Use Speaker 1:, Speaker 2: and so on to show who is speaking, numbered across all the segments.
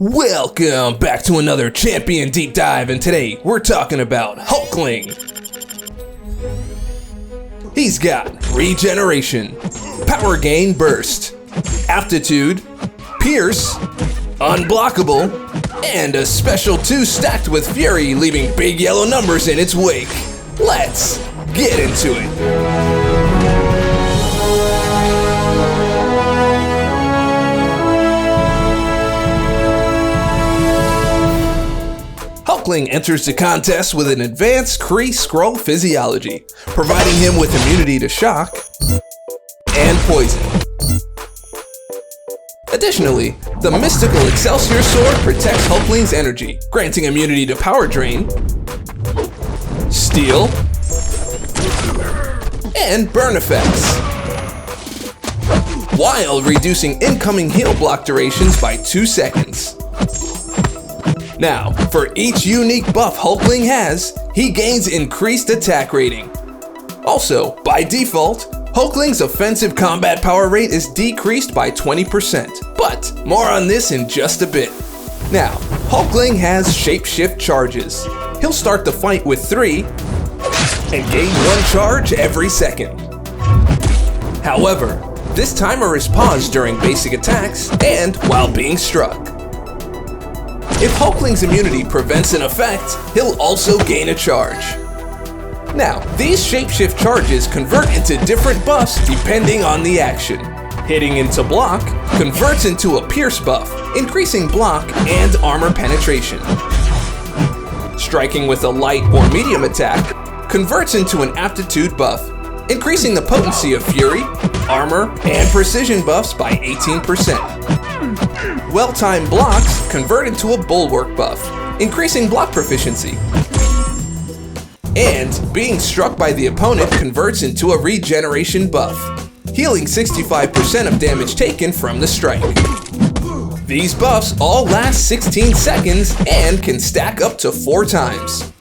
Speaker 1: Welcome back to another Champion Deep Dive, and today we're talking about Hulkling. He's got Regeneration, Power Gain Burst, Aptitude, Pierce, Unblockable, and a special 2 stacked with Fury, leaving big yellow numbers in its wake. Let's get into it. Hulkling enters the contest with an advanced Kree Skrull physiology, providing him with immunity to shock and poison. Additionally, the mystical Excelsior Sword protects Hulkling's energy, granting immunity to power drain, steel, and burn effects, while reducing incoming heal block durations by 2 seconds. Now, for each unique buff Hulkling has, he gains increased attack rating. Also, by default, Hulkling's offensive combat power rate is decreased by 20%, but more on this in just a bit. Now, Hulkling has Shapeshift charges. He'll start the fight with 3 and gain 1 charge every second. However, this timer is paused during basic attacks and while being struck. If Hulkling's immunity prevents an effect, he'll also gain a charge. Now, these Shapeshift charges convert into different buffs depending on the action. Hitting into block converts into a pierce buff, increasing block and armor penetration. Striking with a light or medium attack converts into an aptitude buff, increasing the potency of fury, armor, and precision buffs by 18%. Well-timed blocks convert into a bulwark buff, increasing block proficiency. And being struck by the opponent converts into a regeneration buff, healing 65% of damage taken from the strike. These buffs all last 16 seconds and can stack up to 4 times.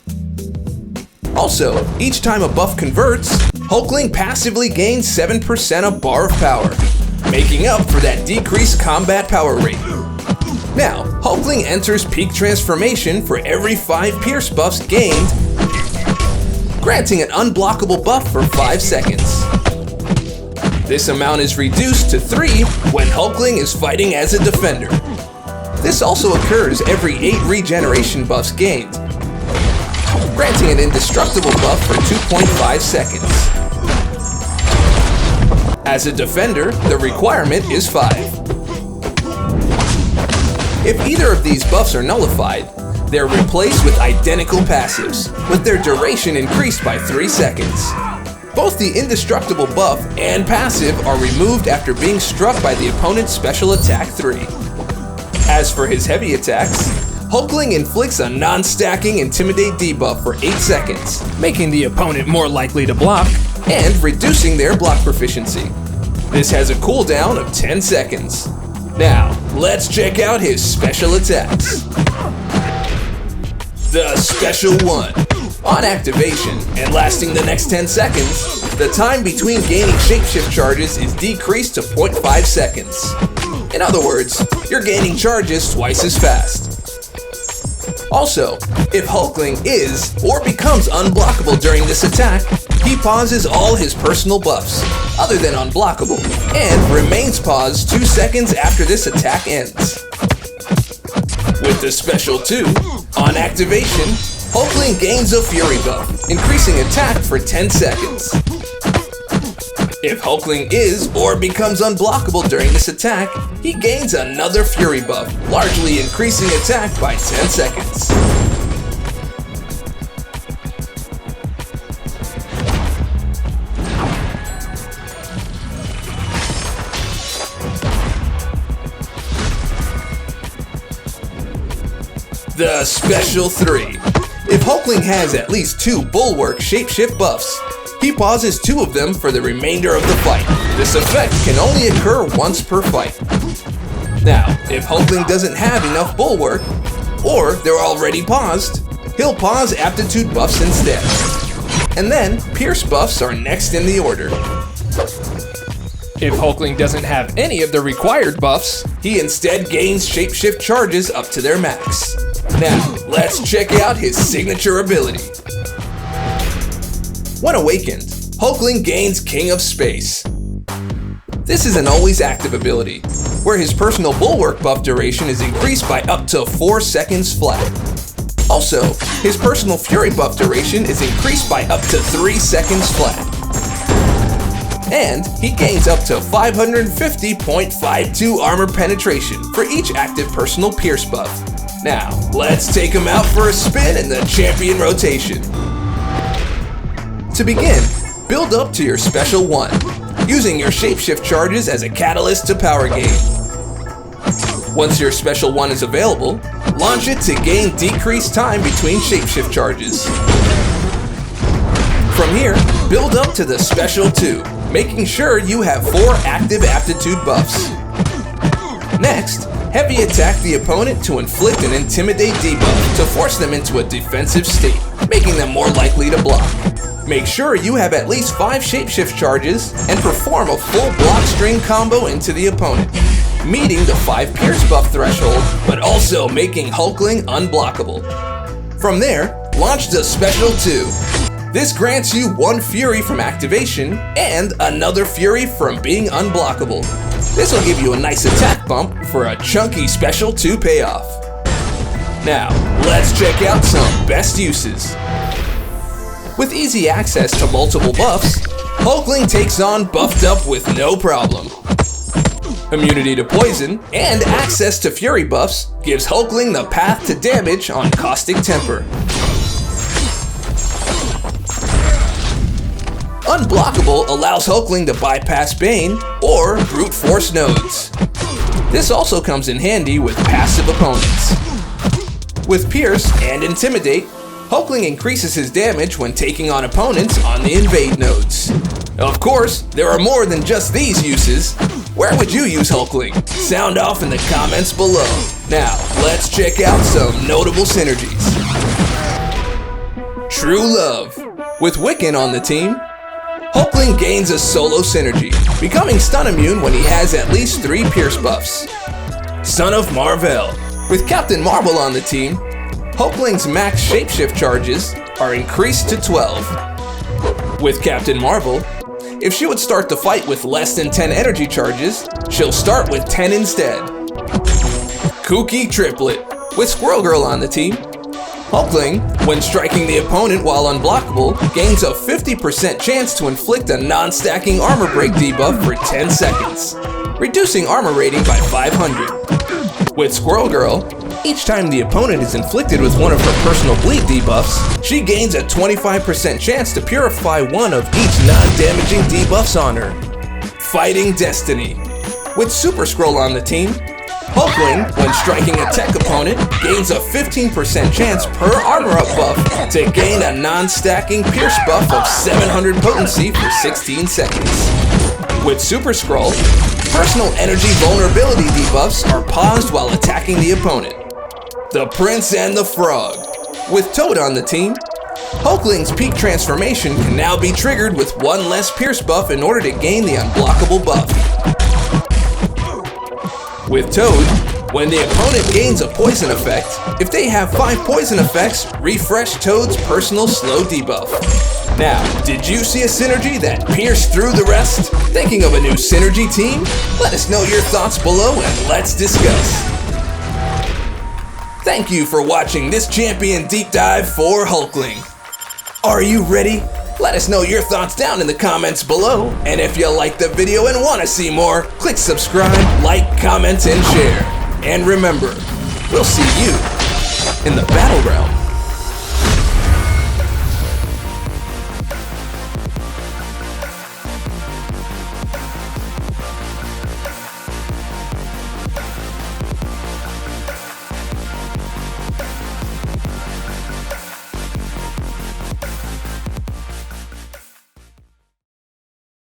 Speaker 1: Also, each time a buff converts, Hulkling passively gains 7% of bar of power, making up for that decreased combat power rate. Now, Hulkling enters peak transformation for every 5 pierce buffs gained, granting an unblockable buff for 5 seconds. This amount is reduced to 3 when Hulkling is fighting as a defender. This also occurs every 8 regeneration buffs gained, granting an indestructible buff for 2.5 seconds. As a defender, the requirement is 5. If either of these buffs are nullified, they're replaced with identical passives, with their duration increased by 3 seconds. Both the indestructible buff and passive are removed after being struck by the opponent's special attack 3. As for his heavy attacks, Hulkling inflicts a non-stacking Intimidate debuff for 8 seconds, making the opponent more likely to block and reducing their block proficiency. This has a cooldown of 10 seconds. Now, let's check out his special attacks. The Special 1. On activation and lasting the next 10 seconds, the time between gaining Shapeshift charges is decreased to 0.5 seconds. In other words, you're gaining charges twice as fast. Also, if Hulkling is or becomes unblockable during this attack, he pauses all his personal buffs, other than unblockable, and remains paused 2 seconds after this attack ends. With the Special 2, on activation, Hulkling gains a Fury buff, increasing attack for 10 seconds. If Hulkling is or becomes unblockable during this attack, he gains another Fury buff, largely increasing attack by 10 seconds. The Special 3. If Hulkling has at least 2 Bulwark Shapeshift buffs, he pauses 2 of them for the remainder of the fight. This effect can only occur once per fight. Now, if Hulkling doesn't have enough Bulwark, or they're already paused, he'll pause Aptitude buffs instead. And then, Pierce buffs are next in the order. If Hulkling doesn't have any of the required buffs, he instead gains Shapeshift charges up to their max. Now, let's check out his signature ability. When awakened, Hulkling gains King of Space. This is an always active ability, where his personal bulwark buff duration is increased by up to 4 seconds flat. Also, his personal fury buff duration is increased by up to 3 seconds flat. And he gains up to 550.52 armor penetration for each active personal pierce buff. Now, let's take him out for a spin in the champion rotation. To begin, build up to your special 1, using your Shapeshift charges as a catalyst to power gain. Once your special 1 is available, launch it to gain decreased time between Shapeshift charges. From here, build up to the special 2, making sure you have 4 active aptitude buffs. Next, heavy attack the opponent to inflict an Intimidate debuff to force them into a defensive state, making them more likely to block. Make sure you have at least 5 Shapeshift charges and perform a full block string combo into the opponent, meeting the 5 pierce buff threshold, but also making Hulkling unblockable. From there, launch the special 2. This grants you 1 Fury from activation and another Fury from being unblockable. This will give you a nice attack bump for a chunky special 2 payoff. Now, let's check out some best uses. With easy access to multiple buffs, Hulkling takes on buffed up with no problem. Immunity to poison and access to fury buffs gives Hulkling the path to damage on Caustic Temper. Unblockable allows Hulkling to bypass Bane or brute force nodes. This also comes in handy with passive opponents. With Pierce and Intimidate, Hulkling increases his damage when taking on opponents on the invade nodes. Of course, there are more than just these uses. Where would you use Hulkling? Sound off in the comments below. Now, let's check out some notable synergies. True Love. With Wiccan on the team, Hulkling gains a solo synergy, becoming stun immune when he has at least 3 pierce buffs. Son of Marvel. With Captain Marvel on the team, Hulkling's max Shapeshift charges are increased to 12. With Captain Marvel, if she would start the fight with less than 10 energy charges, she'll start with 10 instead. Kooky Triplet. With Squirrel Girl on the team, Hulkling, when striking the opponent while unblockable, gains a 50% chance to inflict a non-stacking armor break debuff for 10 seconds, reducing armor rating by 500. With Squirrel Girl, each time the opponent is inflicted with one of her personal bleed debuffs, she gains a 25% chance to purify one of each non-damaging debuffs on her. Fighting Destiny. With Super Scroll on the team, Hulkling, when striking a tech opponent, gains a 15% chance per armor up buff to gain a non-stacking pierce buff of 700 potency for 16 seconds. With Super Scroll, personal energy vulnerability debuffs are paused while attacking the opponent. The Prince and the Frog. With Toad on the team, Hulkling's peak transformation can now be triggered with 1 less pierce buff in order to gain the unblockable buff. With Toad, when the opponent gains a poison effect, if they have 5 poison effects, refresh Toad's personal slow debuff. Now, did you see a synergy that pierced through the rest? Thinking of a new synergy team? Let us know your thoughts below and let's discuss. Thank you for watching this champion deep dive for Hulkling. Are you ready? Let us know your thoughts down in the comments below. And if you liked the video and want to see more, click subscribe, like, comment, and share. And remember, we'll see you in the battle realm.